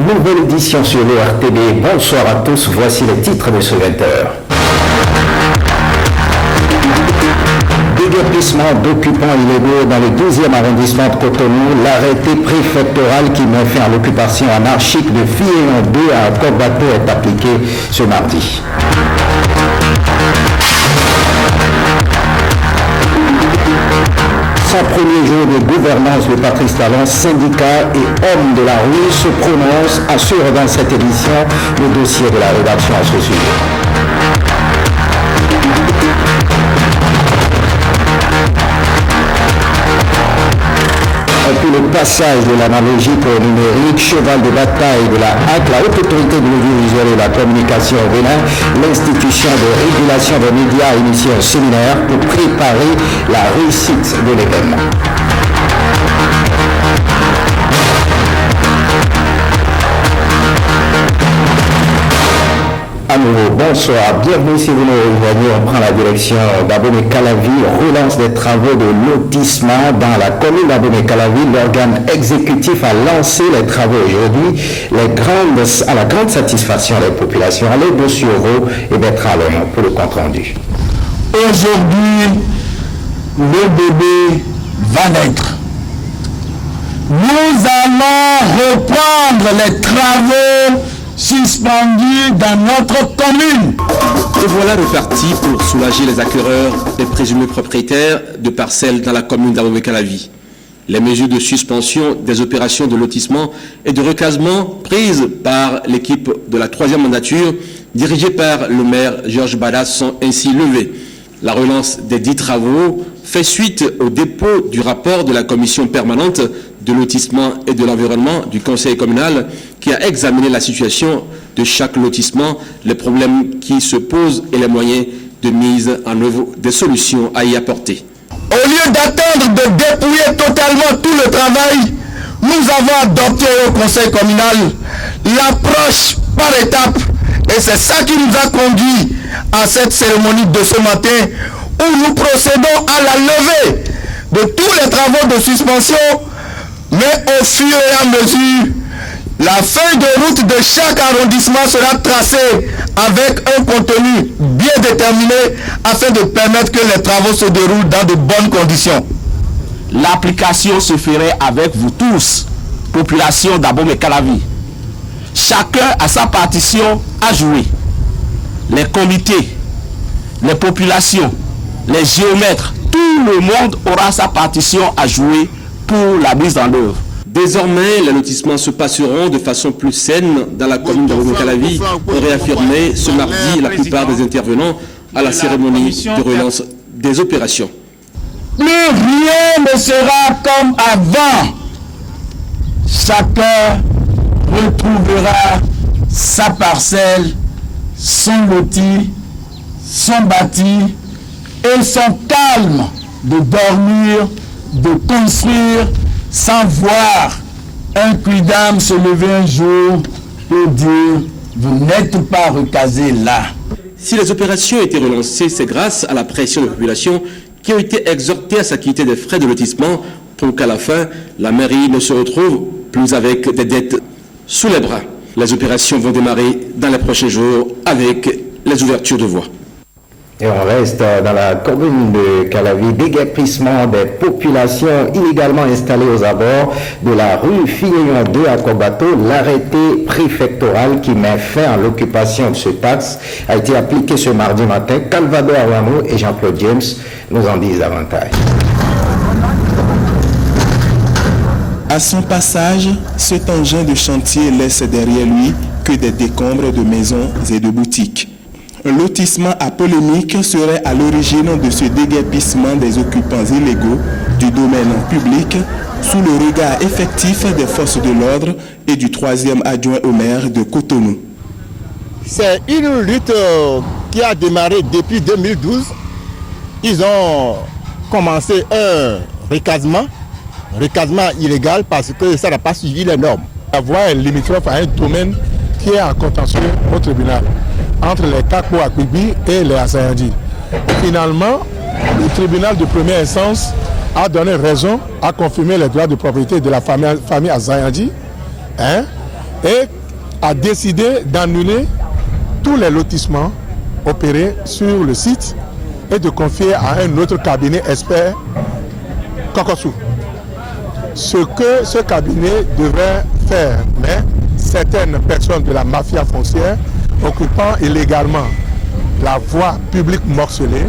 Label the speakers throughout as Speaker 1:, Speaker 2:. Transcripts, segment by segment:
Speaker 1: nouvelle édition sur le RTB. Bonsoir à tous, voici les titres de ce 20h. Déguerpissement d'occupants illégaux dans le 12e arrondissement de Cotonou, l'arrêté préfectoral qui met fin à l'occupation anarchique de Filleyon 2 à Cogbato est appliqué ce mardi. Son premier jour de gouvernance, le Patrice Talon, syndicats et hommes de la rue se prononcent, assure dans cette édition le dossier de la rédaction à ce sujet. Et puis le passage de l'analogique au numérique, cheval de bataille de la HAC, la Haute Autorité de l'Audiovisuel et la Communication au Bénin, l'institution de régulation des médias a initié un séminaire pour préparer la réussite de l'événement. À nouveau, bonsoir, bienvenue si vous nous rejoignez. On prend la direction d'Abomey-Calavi, relance des travaux de lotissement dans la commune d'Abomey-Calavi. L'organe exécutif a lancé les travaux aujourd'hui, à la grande satisfaction des populations. Allez de Sureau et Bertrand Lomont pour le compte rendu.
Speaker 2: Aujourd'hui, le bébé va naître. Nous allons reprendre les travaux suspendus dans notre commune.
Speaker 3: Et voilà reparti pour soulager les acquéreurs et présumés propriétaires de parcelles dans la commune d'Abomey-Calavi. Les mesures de suspension des opérations de lotissement et de recasement prises par l'équipe de la 3e mandature dirigée par le maire Georges Badas sont ainsi levées. La relance des 10 travaux fait suite au dépôt du rapport de la commission permanente de lotissement et de l'environnement du conseil communal qui a examiné la situation de chaque lotissement, les problèmes qui se posent et les moyens de mise en œuvre des solutions à y apporter.
Speaker 2: Au lieu d'attendre de dépouiller totalement tout le travail, nous avons adopté au conseil communal l'approche par étapes et c'est ça qui nous a conduit à cette cérémonie de ce matin où nous procédons à la levée de tous les travaux de suspension, mais au fur et à mesure, la feuille de route de chaque arrondissement sera tracée avec un contenu bien déterminé afin de permettre que les travaux se déroulent dans de bonnes conditions.
Speaker 4: L'application se ferait avec vous tous, population d'Abomey-Calavi. Chacun a sa partition à jouer. Les comités, les populations, les géomètres, tout le monde aura sa partition à jouer pour la mise en œuvre.
Speaker 3: Désormais, les lotissements se passeront de façon plus saine dans la commune d'Abomey-Calavi, ont réaffirmé ce mardi la plupart des intervenants à la cérémonie de relance des opérations.
Speaker 2: Plus rien ne sera comme avant. Chacun retrouvera sa parcelle, son loti, son bâti et son calme de dormir, de construire sans voir un quidam se lever un jour pour dire vous n'êtes pas recasé là.
Speaker 3: Si les opérations ont été relancées, c'est grâce à la pression de la population qui ont été exhortées à s'acquitter des frais de lotissement pour qu'à la fin, la mairie ne se retrouve plus avec des dettes sous les bras. Les opérations vont démarrer dans les prochains jours avec les ouvertures de voies.
Speaker 1: Et on reste dans la commune de Calavi, déguerpissement des populations illégalement installées aux abords de la rue Filleyon 2 à Cogbato. L'arrêté préfectoral qui met fin à l'occupation de ce taxe a été appliqué ce mardi matin. Calvado Arwano et Jean-Claude James nous en disent davantage.
Speaker 5: À son passage, cet engin de chantier laisse derrière lui que des décombres de maisons et de boutiques. Un lotissement à polémique serait à l'origine de ce déguerpissement des occupants illégaux du domaine public sous le regard effectif des forces de l'ordre et du 3e adjoint au maire de Cotonou.
Speaker 6: C'est une lutte qui a démarré depuis 2012. Ils ont commencé un recasement illégal parce que ça n'a pas suivi les normes.
Speaker 7: La voie est limitrophe à un domaine qui est en contentieux au tribunal entre les Kakpo Akbibi et les Azayandi. Finalement, le tribunal de première instance a donné raison à confirmer les droits de propriété de la famille Azayandi et a décidé d'annuler tous les lotissements opérés sur le site et de confier à un autre cabinet expert, Kokosu. Ce que ce cabinet devrait faire, mais certaines personnes de la mafia foncière occupant illégalement la voie publique morcelée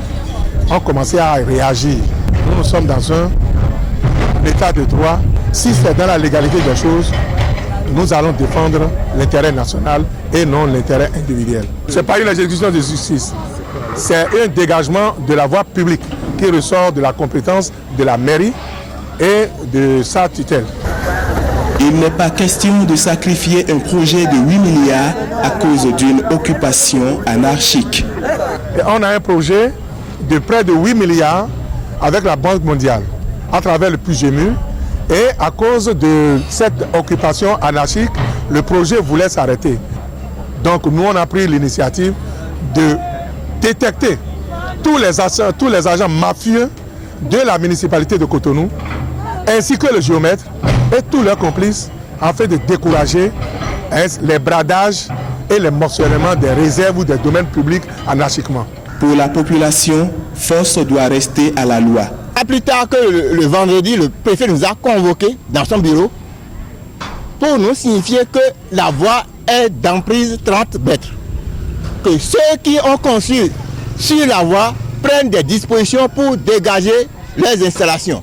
Speaker 7: ont commencé à réagir. Nous sommes dans un état de droit. Si c'est dans la légalité des choses, nous allons défendre l'intérêt national et non l'intérêt individuel. Ce n'est pas une exécution de justice, c'est un dégagement de la voie publique qui ressort de la compétence de la mairie et de sa tutelle.
Speaker 5: Il n'est pas question de sacrifier un projet de 8 milliards à cause d'une occupation anarchique.
Speaker 7: Et on a un projet de près de 8 milliards avec la Banque mondiale à travers le PUGEMU. Et à cause de cette occupation anarchique, le projet voulait s'arrêter. Donc nous, on a pris l'initiative de détecter tous les agents mafieux de la municipalité de Cotonou, ainsi que le géomètre et tous leurs complices, afin de décourager les bradages et les morcellements des réserves ou des domaines publics anarchiquement.
Speaker 5: Pour la population, force doit rester à la loi.
Speaker 6: Pas plus tard que le vendredi, le préfet nous a convoqués dans son bureau pour nous signifier que la voie est d'emprise 30 mètres. Que ceux qui ont construit sur la voie prennent des dispositions pour dégager les installations.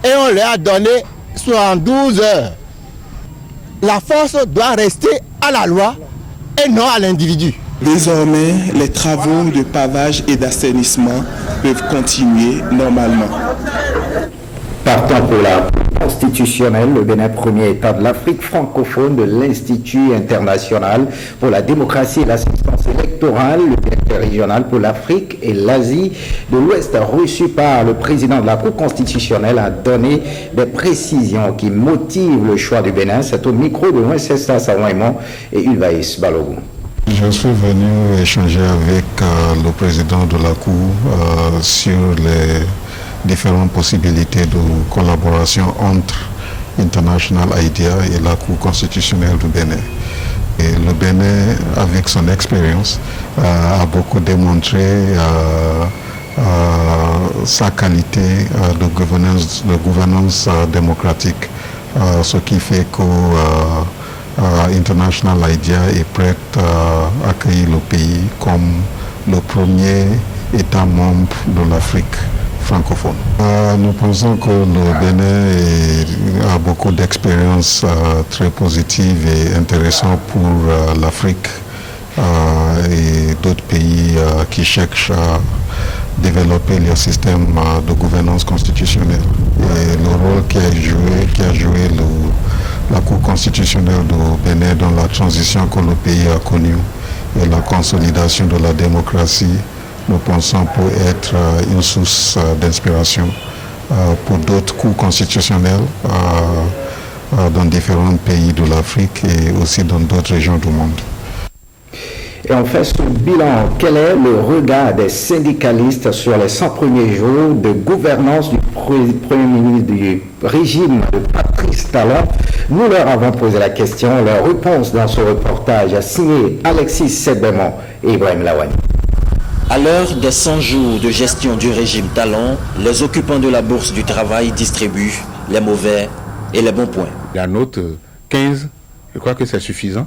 Speaker 6: Et on leur a donné 72 heures. La force doit rester à la loi et non à l'individu.
Speaker 5: Désormais, les travaux de pavage et d'assainissement peuvent continuer normalement.
Speaker 1: Partant pour la constitutionnelle, le Bénin, premier État de l'Afrique francophone de l'Institut international pour la démocratie et l'assistance électorale, le directeur régional pour l'Afrique et l'Asie de l'Ouest, reçu par le président de la Cour constitutionnelle, a donné des précisions qui motivent le choix du Bénin. C'est au micro de Wincesta Sawaimon et Ulvaïs Balogun.
Speaker 8: Je suis venu échanger avec le président de la Cour sur les différentes possibilités de collaboration entre International IDEA et la Cour constitutionnelle du Bénin. Et le Bénin, avec son expérience, a beaucoup démontré sa qualité de gouvernance démocratique, ce qui fait que International IDEA est prête à accueillir le pays comme le premier État membre de l'Afrique francophone. Nous pensons que le Bénin a beaucoup d'expériences très positives et intéressantes pour l'Afrique et d'autres pays qui cherchent à développer leur système de gouvernance constitutionnelle. Et le rôle qu'a joué la Cour constitutionnelle du Bénin dans la transition que le pays a connue et la consolidation de la démocratie, nous pensons pour être une source d'inspiration pour d'autres cours constitutionnels dans différents pays de l'Afrique et aussi dans d'autres régions du monde.
Speaker 1: Et on fait ce bilan. Quel est le regard des syndicalistes sur les 100 premiers jours de gouvernance du Premier ministre du régime de Patrice Talon? Nous leur avons posé la question. Leur réponse dans ce reportage a signé Alexis Sebemon et Ibrahim Lawani.
Speaker 9: À l'heure des 100 jours de gestion du régime Talon, les occupants de la Bourse du Travail distribuent les mauvais et les bons points.
Speaker 10: La note 15, je crois que c'est suffisant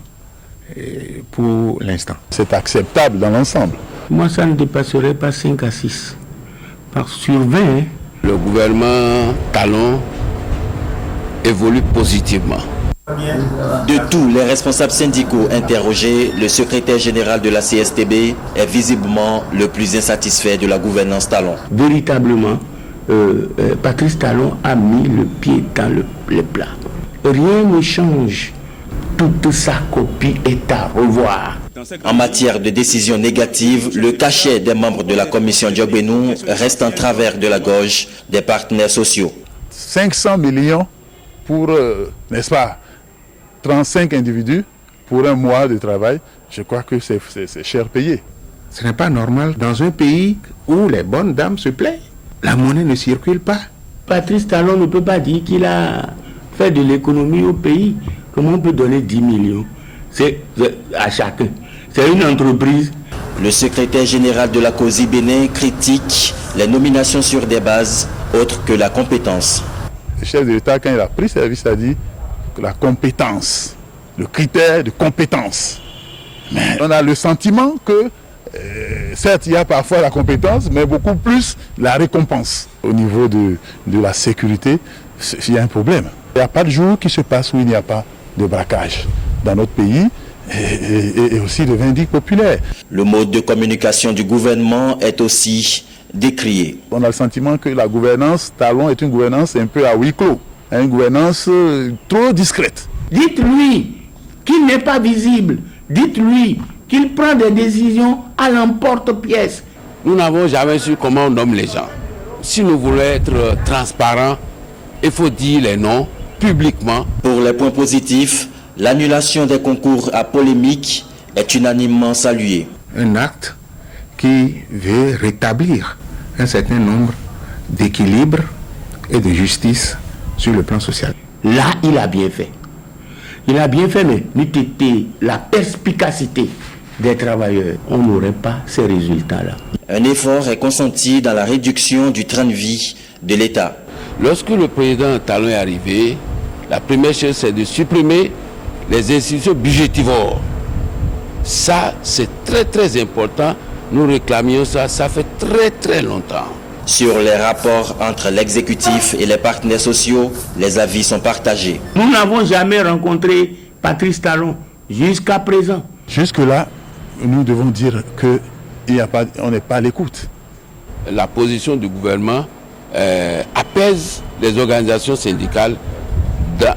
Speaker 10: pour l'instant.
Speaker 11: C'est acceptable dans l'ensemble.
Speaker 12: Moi, ça ne dépasserait pas 5 à 6. Sur 20,
Speaker 13: le gouvernement Talon évolue positivement.
Speaker 9: De tous les responsables syndicaux interrogés, le secrétaire général de la CSTB est visiblement le plus insatisfait de la gouvernance Talon.
Speaker 12: Véritablement, Patrice Talon a mis le pied dans le plat. Rien ne change. Toute sa copie est à revoir.
Speaker 9: En matière de décisions négatives, le cachet des membres de la commission Diogbenou reste en travers de la gorge des partenaires sociaux.
Speaker 11: 500 millions pour, n'est-ce pas, 35 individus pour un mois de travail, je crois que c'est cher payé.
Speaker 10: Ce n'est pas normal dans un pays où les bonnes dames se plaignent. La monnaie ne circule pas.
Speaker 12: Patrice Talon ne peut pas dire qu'il a fait de l'économie au pays. Comment on peut donner 10 millions à chacun? C'est une entreprise.
Speaker 9: Le secrétaire général de la COSI Bénin critique les nominations sur des bases autres que la compétence.
Speaker 11: Le chef de l'État, quand il a pris service, a dit que la compétence, le critère de compétence. Mais on a le sentiment que, certes, il y a parfois la compétence, mais beaucoup plus la récompense. Au niveau de la sécurité, il y a un problème. Il n'y a pas de jour qui se passe où il n'y a pas de braquage dans notre pays. Et aussi de vindicte populaire.
Speaker 9: Le mode de communication du gouvernement est aussi décrié.
Speaker 11: On a le sentiment que la gouvernance Talon est une gouvernance un peu à huis clos, une gouvernance trop discrète.
Speaker 12: Dites-lui qu'il n'est pas visible. Dites-lui qu'il prend des décisions à l'emporte-pièce.
Speaker 13: Nous n'avons jamais su comment on nomme les gens. Si nous voulons être transparents, il faut dire les noms publiquement.
Speaker 9: Pour les points positifs, l'annulation des concours à polémique est unanimement saluée.
Speaker 10: Un acte qui veut rétablir un certain nombre d'équilibres et de justice sur le plan social.
Speaker 12: Là, il a bien fait. Il a bien fait, mais n'eût été la perspicacité des travailleurs, on n'aurait pas ces résultats-là.
Speaker 9: Un effort est consenti dans la réduction du train de vie de l'État.
Speaker 13: Lorsque le président Talon est arrivé, la première chose, c'est de supprimer les institutions budgétivores. Ça, c'est très très important. Nous réclamions ça, ça fait très très longtemps.
Speaker 9: Sur les rapports entre l'exécutif et les partenaires sociaux, les avis sont partagés.
Speaker 12: Nous n'avons jamais rencontré Patrice Talon jusqu'à présent.
Speaker 11: Jusque-là, nous devons dire qu'on n'est pas à l'écoute.
Speaker 13: La position du gouvernement apaise les organisations syndicales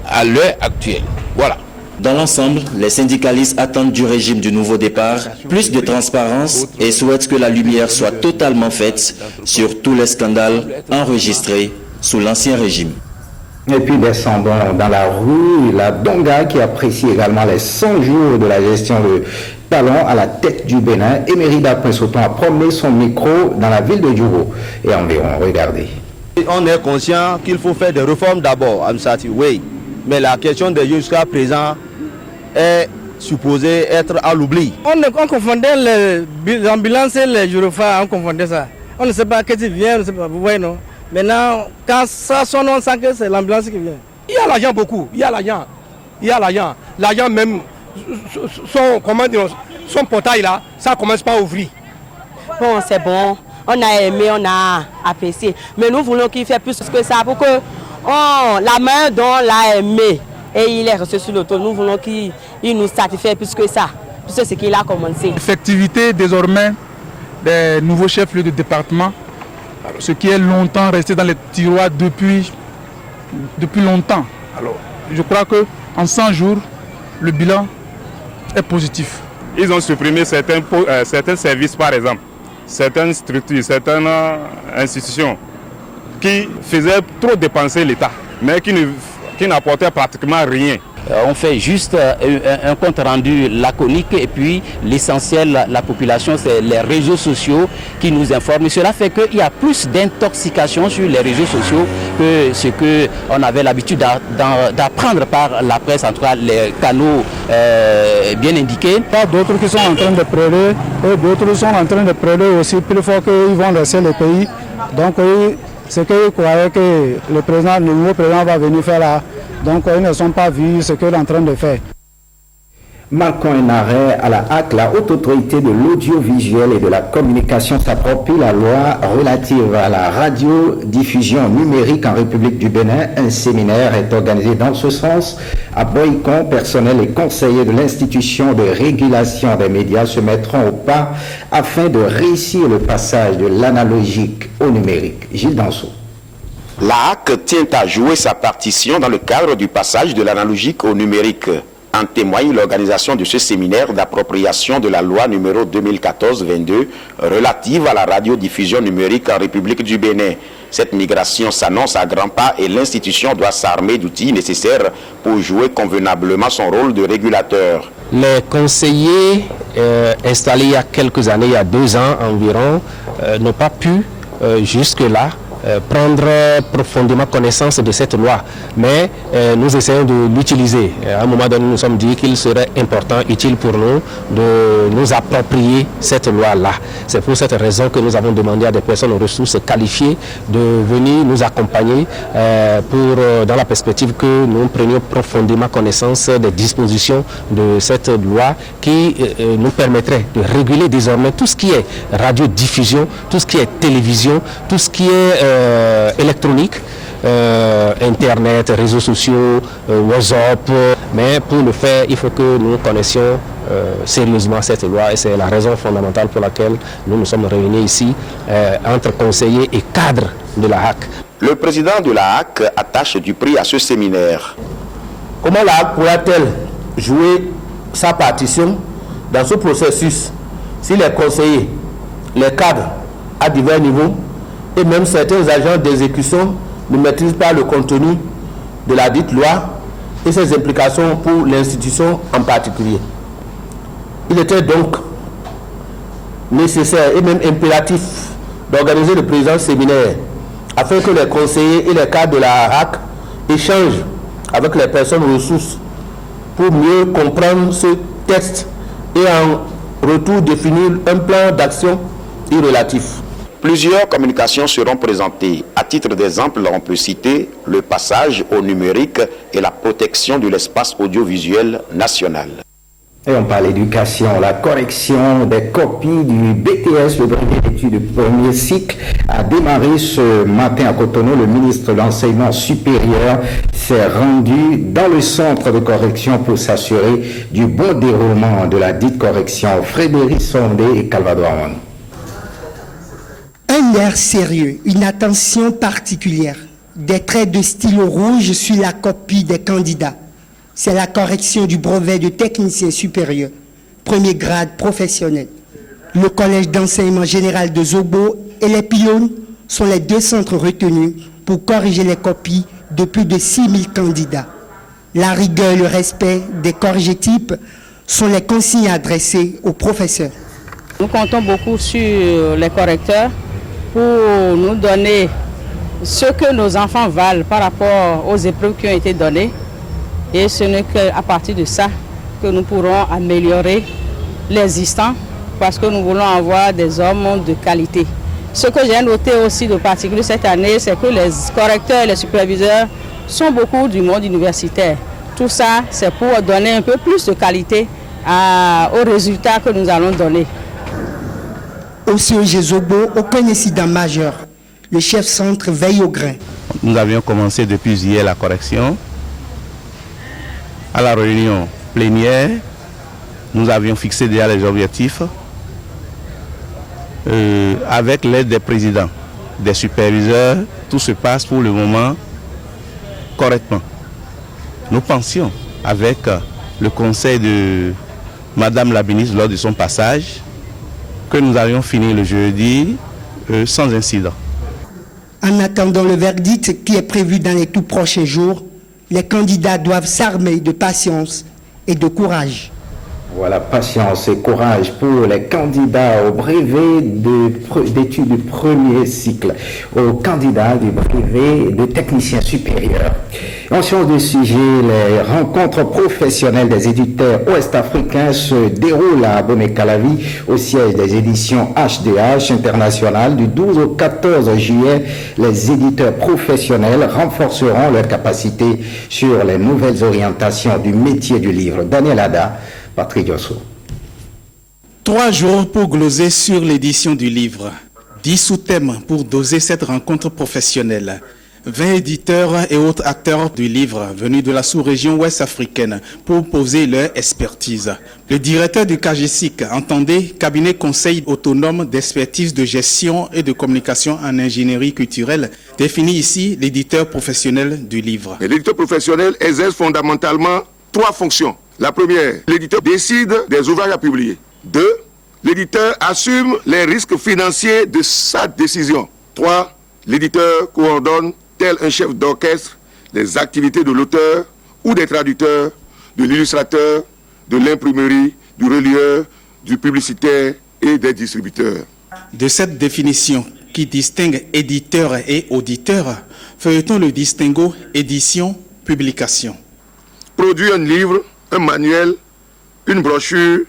Speaker 13: à l'heure actuelle. Voilà.
Speaker 9: Dans l'ensemble, les syndicalistes attendent du régime du nouveau départ plus de transparence et souhaitent que la lumière soit totalement faite sur tous les scandales enregistrés sous l'ancien régime.
Speaker 1: Et puis descendons dans la rue, la Donga qui apprécie également les 100 jours de la gestion de Talon à la tête du Bénin. Emerida Prince-Auton a promené son micro dans la ville de Djouro et environ. Regardez.
Speaker 14: On est conscient qu'il faut faire des réformes d'abord, oui. Mais la question de jusqu'à présent est supposée être à l'oubli.
Speaker 15: On confondait les ambulances et les gyrophares, on confondait ça. On ne sait pas qui vient, on ne sait pas, vous voyez non. Maintenant, quand ça sonne, on sent que c'est l'ambulance qui vient.
Speaker 16: Il y a l'argent beaucoup, il y a l'argent. Il y a l'argent. L'argent même, son portail là, ça ne commence pas à ouvrir.
Speaker 17: Bon, c'est bon. On a aimé, on a apprécié. Mais nous voulons qu'il fasse plus que ça pour que la main dont l'a aimé et il est resté sur le toit. Nous voulons qu'il nous satisfait plus que ça. Plus que ce qu'il a commencé.
Speaker 18: L'effectivité désormais des nouveaux chefs-lieux de département, ce qui est longtemps resté dans les tiroirs depuis longtemps. Alors, je crois qu'en 100 jours, le bilan est positif.
Speaker 19: Ils ont supprimé certains services, par exemple, certaines structures, certaines institutions qui faisaient trop dépenser l'État, mais qui n'apportaient pratiquement rien.
Speaker 20: On fait juste un compte rendu laconique et puis l'essentiel, la population, c'est les réseaux sociaux qui nous informent. Et cela fait qu'il y a plus d'intoxication sur les réseaux sociaux que ce qu'on avait l'habitude d'apprendre par la presse, en tout cas les canaux bien indiqués.
Speaker 18: Il y a d'autres qui sont en train de prêler et d'autres sont en train de prêler aussi plus fort qu'ils vont laisser le pays. Donc ce qu'ils croyaient que le nouveau président va venir faire là, donc ils ne sont pas vus ce qu'il est en train de faire.
Speaker 1: Marquant un arrêt à la HAC, la Haute Autorité de l'Audiovisuel et de la Communication s'approprie la loi relative à la radiodiffusion numérique en République du Bénin. Un séminaire est organisé dans ce sens à Boycon. Personnel et conseillers de l'institution de régulation des médias se mettront au pas afin de réussir le passage de l'analogique au numérique. Gilles Danso.
Speaker 21: La HAC tient à jouer sa partition dans le cadre du passage de l'analogique au numérique. En témoigne l'organisation de ce séminaire d'appropriation de la loi numéro 2014-22 relative à la radiodiffusion numérique en République du Bénin. Cette migration s'annonce à grands pas et l'institution doit s'armer d'outils nécessaires pour jouer convenablement son rôle de régulateur.
Speaker 22: Les conseillers installés il y a quelques années, il y a 2 ans environ, n'ont pas pu jusque-là prendre profondément connaissance de cette loi, mais nous essayons de l'utiliser. À un moment donné, nous nous sommes dit qu'il serait important, utile pour nous de nous approprier cette loi-là. C'est pour cette raison que nous avons demandé à des personnes aux ressources qualifiées de venir nous accompagner dans la perspective que nous prenions profondément connaissance des dispositions de cette loi qui nous permettrait de réguler désormais tout ce qui est radiodiffusion, tout ce qui est télévision, tout ce qui est électronique, Internet, réseaux sociaux, WhatsApp. Mais pour le faire, il faut que nous connaissions sérieusement cette loi et c'est la raison fondamentale pour laquelle nous nous sommes réunis ici entre conseillers et cadres de la HAC.
Speaker 21: Le président de la HAC attache du prix à ce séminaire.
Speaker 14: Comment la HAC pourra-t-elle jouer sa partition dans ce processus si les conseillers, les cadres à divers niveaux et même certains agents d'exécution ne maîtrisent pas le contenu de la dite loi et ses implications pour l'institution en particulier? Il était donc nécessaire et même impératif d'organiser le présent séminaire afin que les conseillers et les cadres de la HAC échangent avec les personnes ressources pour mieux comprendre ce texte et en retour définir un plan d'action irrélatif.
Speaker 21: Plusieurs communications seront présentées. À titre d'exemple, on peut citer le passage au numérique et la protection de l'espace audiovisuel national.
Speaker 1: Et on parle d'éducation, la correction des copies du BTS, le brevet d'études du premier cycle, a démarré ce matin à Cotonou. Le ministre de l'Enseignement supérieur s'est rendu dans le centre de correction pour s'assurer du bon déroulement de la dite correction. Frédéric Sondé et Calvado Amon.
Speaker 2: Un air sérieux, une attention particulière, des traits de stylo rouge sur la copie des candidats. C'est la correction du brevet de technicien supérieur, premier grade professionnel. Le collège d'enseignement général de Zobo et les Pylônes sont les deux centres retenus pour corriger les copies de plus de 6000 candidats. La rigueur et le respect des corrigés-types sont les consignes adressées aux professeurs.
Speaker 4: Nous comptons beaucoup sur les correcteurs pour nous donner ce que nos enfants valent par rapport aux épreuves qui ont été données. Et ce n'est qu'à partir de ça que nous pourrons améliorer l'existant parce que nous voulons avoir des hommes de qualité. Ce que j'ai noté aussi de particulier cette année, c'est que les correcteurs et les superviseurs sont beaucoup du monde universitaire. Tout ça, c'est pour donner un peu plus de qualité aux résultats que nous allons donner.
Speaker 2: Au CEG Zobo, aucun incident majeur. Le chef centre veille au grain.
Speaker 12: Nous avions commencé depuis hier la correction. À la réunion plénière, nous avions fixé déjà les objectifs avec l'aide des présidents, des superviseurs. Tout se passe pour le moment correctement. Nous pensions, avec le conseil de Madame la ministre lors de son passage, que nous allions finir le jeudi sans incident.
Speaker 2: En attendant le verdict qui est prévu dans les tout prochains jours, les candidats doivent s'armer de patience et de courage.
Speaker 1: Voilà, patience et courage pour les candidats au brevet d'études du premier cycle, aux candidats du brevet de technicien supérieur. En sciences de sujet, les rencontres professionnelles des éditeurs ouest-africains se déroulent à Abomey-Calavi au siège des éditions HDH internationales du 12 au 14 juillet. Les éditeurs professionnels renforceront leurs capacités sur les nouvelles orientations du métier du livre. Daniel Ada, Patrick Yosso.
Speaker 5: 3 jours pour gloser sur l'édition du livre. 10 sous-thèmes pour doser cette rencontre professionnelle. 20 éditeurs et autres acteurs du livre venus de la sous-région ouest-africaine pour poser leur expertise. Le directeur du CAGESIC, entendez, cabinet conseil autonome d'expertise de gestion et de communication en ingénierie culturelle, définit ici l'éditeur professionnel du livre.
Speaker 23: L'éditeur professionnel exerce fondamentalement 3 fonctions. La première, l'éditeur décide des ouvrages à publier. 2, l'éditeur assume les risques financiers de sa décision. 3, l'éditeur coordonne, tel un chef d'orchestre, les activités de l'auteur ou des traducteurs, de l'illustrateur, de l'imprimerie, du relieur, du publicitaire et des distributeurs.
Speaker 5: De cette définition, qui distingue éditeurs et auditeurs, feuilletons le distinguo édition-publication.
Speaker 23: Produire un livre, un manuel, une brochure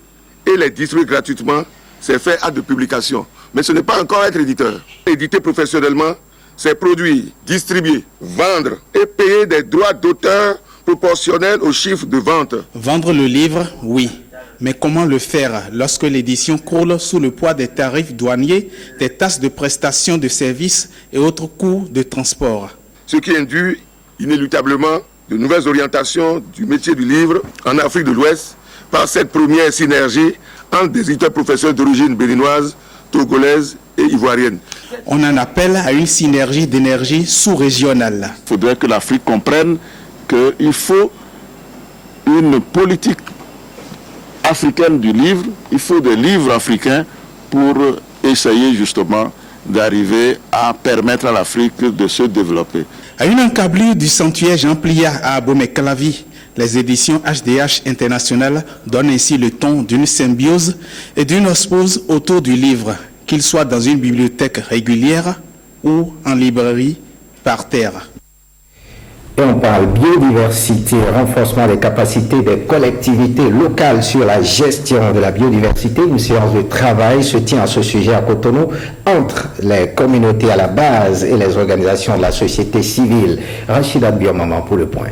Speaker 23: et les distribuer gratuitement, c'est faire acte de publication. Mais ce n'est pas encore être éditeur. Éditer professionnellement, c'est produire, distribuer, vendre et payer des droits d'auteur proportionnels au chiffre de vente.
Speaker 5: Vendre le livre, oui. Mais comment le faire lorsque l'édition croule sous le poids des tarifs douaniers, des taxes de prestation de services et autres coûts de transport?
Speaker 23: Ce qui induit inéluctablement de nouvelles orientations du métier du livre en Afrique de l'Ouest par cette première synergie entre des éditeurs professionnels d'origine béninoise, togolaise et ivoirienne.
Speaker 5: On en appelle à une synergie d'énergie sous-régionale.
Speaker 11: Il faudrait que l'Afrique comprenne qu'il faut une politique africaine du livre, il faut des livres africains pour essayer justement d'arriver à permettre à l'Afrique de se développer.
Speaker 5: À une encablure du sanctuaire Jean Plia à Abomey-Calavi, les éditions HDH International donnent ainsi le ton d'une symbiose et d'une osmose autour du livre, qu'il soit dans une bibliothèque régulière ou en librairie par terre.
Speaker 1: Et on parle biodiversité, renforcement des capacités des collectivités locales sur la gestion de la biodiversité. Une séance de travail se tient à ce sujet à Cotonou entre les communautés à la base et les organisations de la société civile. Rachida Biomama pour le point.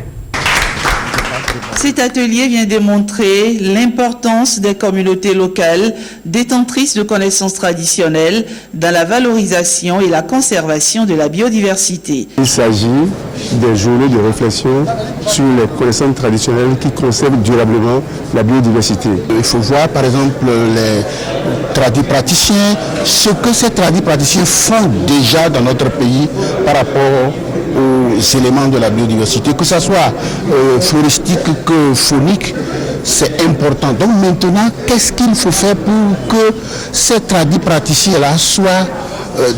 Speaker 3: Cet atelier vient démontrer l'importance des communautés locales détentrices de connaissances traditionnelles dans la valorisation et la conservation de la biodiversité.
Speaker 6: Il s'agit des journées de réflexion sur les connaissances traditionnelles qui conservent durablement la biodiversité.
Speaker 7: Il faut voir par exemple les tradipraticiens, ce que ces tradipraticiens font déjà dans notre pays par rapport aux éléments de la biodiversité, que ce soit floristique que phonique, c'est important. Donc maintenant, qu'est-ce qu'il faut faire pour que ces tradipraticiens-là soient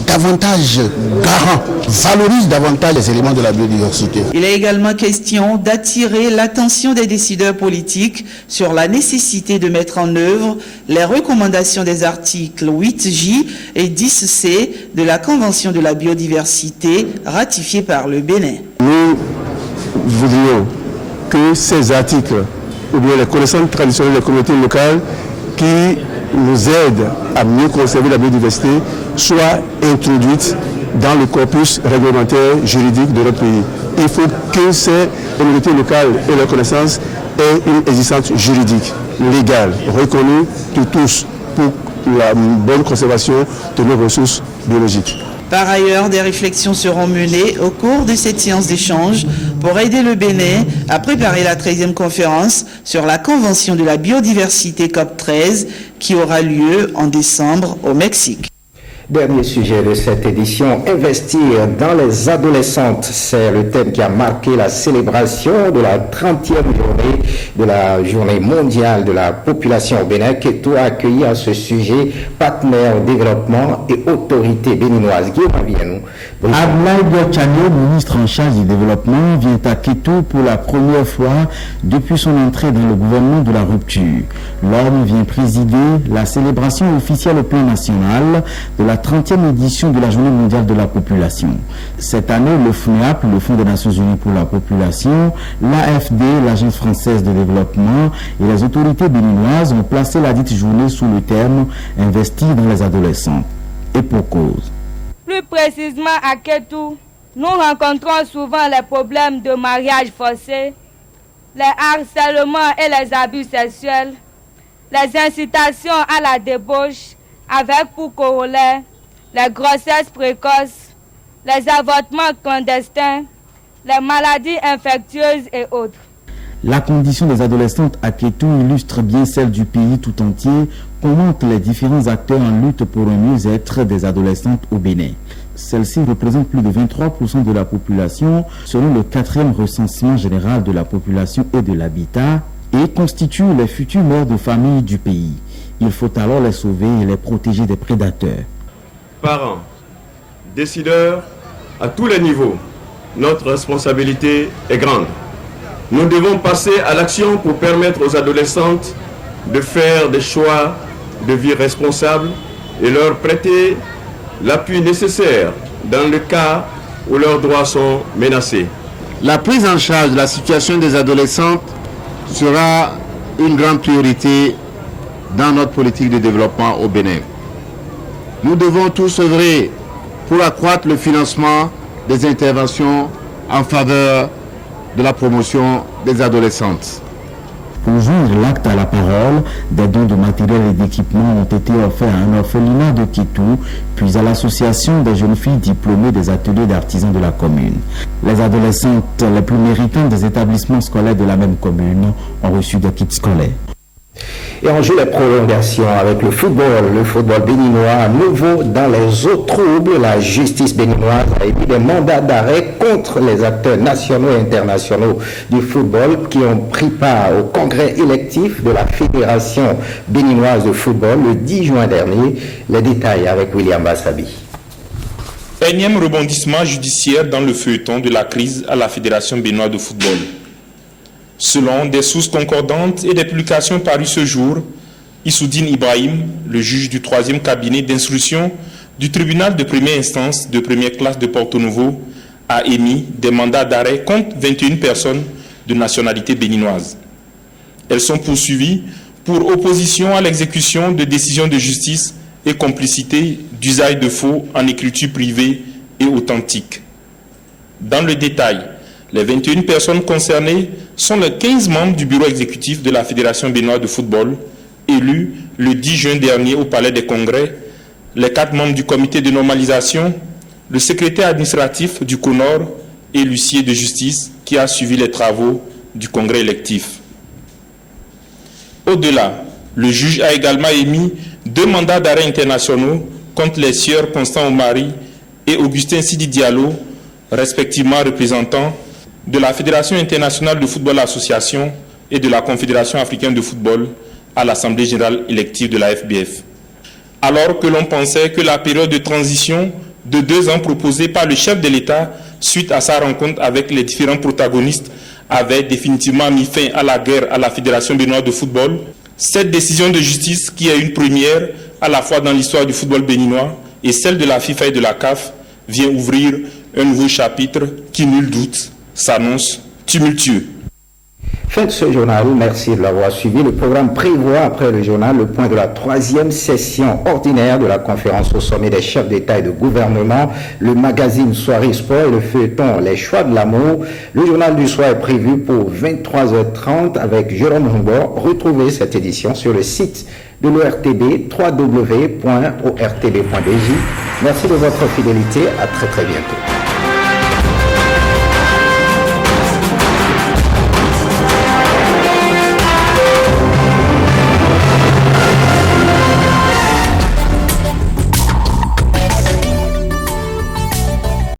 Speaker 7: davantage garants, valorisent davantage les éléments de la biodiversité?
Speaker 3: Il est également question d'attirer l'attention des décideurs politiques sur la nécessité de mettre en œuvre les recommandations des articles 8J et 10C de la Convention de la biodiversité ratifiée par le Bénin.
Speaker 6: Nous voudrions que ces articles, ou bien les connaissances traditionnelles des communautés locales qui nous aident à mieux conserver la biodiversité, soient introduites dans le corpus réglementaire juridique de notre pays. Il faut que ces communautés locales et leurs connaissances aient une existence juridique, légale, reconnue de tous pour la bonne conservation de nos ressources biologiques.
Speaker 3: Par ailleurs, des réflexions seront menées au cours de cette séance d'échange pour aider le Bénin à préparer la 13e conférence sur la Convention de la biodiversité COP13 qui aura lieu en décembre au Mexique.
Speaker 1: Dernier sujet de cette édition, investir dans les adolescentes. C'est le thème qui a marqué la célébration de la 30e journée de la journée mondiale de la population au Bénin. Keto a accueilli à ce sujet partenaires développement et autorités béninoises. Guillaume Avienou.
Speaker 24: Ablaye Biachano, ministre en charge du développement, vient à Keto pour la première fois depuis son entrée dans le gouvernement de la rupture. L'homme vient présider la célébration officielle au plan national de la 30e édition de la Journée mondiale de la population. Cette année, le FNEAP, le Fonds des Nations Unies pour la population, l'AFD, l'Agence française de développement et les autorités béninoises ont placé la dite journée sous le terme « Investir dans les adolescents ». Et pour cause.
Speaker 25: Plus précisément à Keto, nous rencontrons souvent les problèmes de mariage forcé, les harcèlements et les abus sexuels, les incitations à la débauche, avec pour corollaire les grossesses précoces, les avortements clandestins, les maladies infectieuses et autres.
Speaker 24: La condition des adolescentes à Keto illustre bien celle du pays tout entier, commente les différents acteurs en lutte pour un mieux-être des adolescentes au Bénin. Celles-ci représentent plus de 23% de la population selon le 4e recensement général de la population et de l'habitat et constituent les futures mères de famille du pays. Il faut alors les sauver et les protéger des prédateurs.
Speaker 26: Parents, décideurs, à tous les niveaux, notre responsabilité est grande. Nous devons passer à l'action pour permettre aux adolescentes de faire des choix de vie responsables et leur prêter l'appui nécessaire dans le cas où leurs droits sont menacés.
Speaker 8: La prise en charge de la situation des adolescentes sera une grande priorité dans notre politique de développement au Bénin. Nous devons tous œuvrer pour accroître le financement des interventions en faveur de la promotion des adolescentes.
Speaker 24: Pour joindre l'acte à la parole, des dons de matériel et d'équipement ont été offerts à un orphelinat de Kétou, puis à l'association des jeunes filles diplômées des ateliers d'artisans de la commune. Les adolescentes les plus méritantes des établissements scolaires de la même commune ont reçu des kits scolaires.
Speaker 1: Et on joue les prolongations avec le football béninois à nouveau dans les eaux troubles. La justice béninoise a émis des mandats d'arrêt contre les acteurs nationaux et internationaux du football qui ont pris part au congrès électif de la Fédération béninoise de football le 10 juin dernier. Les détails avec William Bassabi.
Speaker 9: Énième rebondissement judiciaire dans le feuilleton de la crise à la Fédération béninoise de football. Selon des sources concordantes et des publications parues ce jour, Issoudine Ibrahim, le juge du 3e cabinet d'instruction du tribunal de première instance de première classe de Porto Novo, a émis des mandats d'arrêt contre 21 personnes de nationalité béninoise. Elles sont poursuivies pour opposition à l'exécution de décisions de justice et complicité d'usage de faux en écriture privée et authentique. Dans le détail, les 21 personnes concernées sont les 15 membres du bureau exécutif de la Fédération béninoise de football, élus le 10 juin dernier au Palais des Congrès, les 4 membres du comité de normalisation, le secrétaire administratif du CONOR et l'huissier de justice qui a suivi les travaux du congrès électif. Au-delà, le juge a également émis 2 mandats d'arrêt internationaux contre les sieurs Constant Omari et Augustin Sidi Diallo, respectivement représentants de la Fédération internationale de football association et de la Confédération africaine de football à l'Assemblée générale élective de la FBF. Alors que l'on pensait que la période de transition de 2 ans proposée par le chef de l'État suite à sa rencontre avec les différents protagonistes avait définitivement mis fin à la guerre à la Fédération béninoise de football, cette décision de justice qui est une première à la fois dans l'histoire du football béninois et celle de la FIFA et de la CAF vient ouvrir un nouveau chapitre qui, nul doute, s'annonce tumultueux.
Speaker 1: Fin de ce journal, merci de l'avoir suivi. Le programme prévoit après le journal le point de la 3e session ordinaire de la conférence au sommet des chefs d'État et de gouvernement, le magazine Soirée Sport et le feuilleton Les Choix de l'amour. Le journal du soir est prévu pour 23h30 avec Jérôme Humbert. Retrouvez cette édition sur le site de l'ORTB, www.ortb.bj. Merci de votre fidélité. À très bientôt.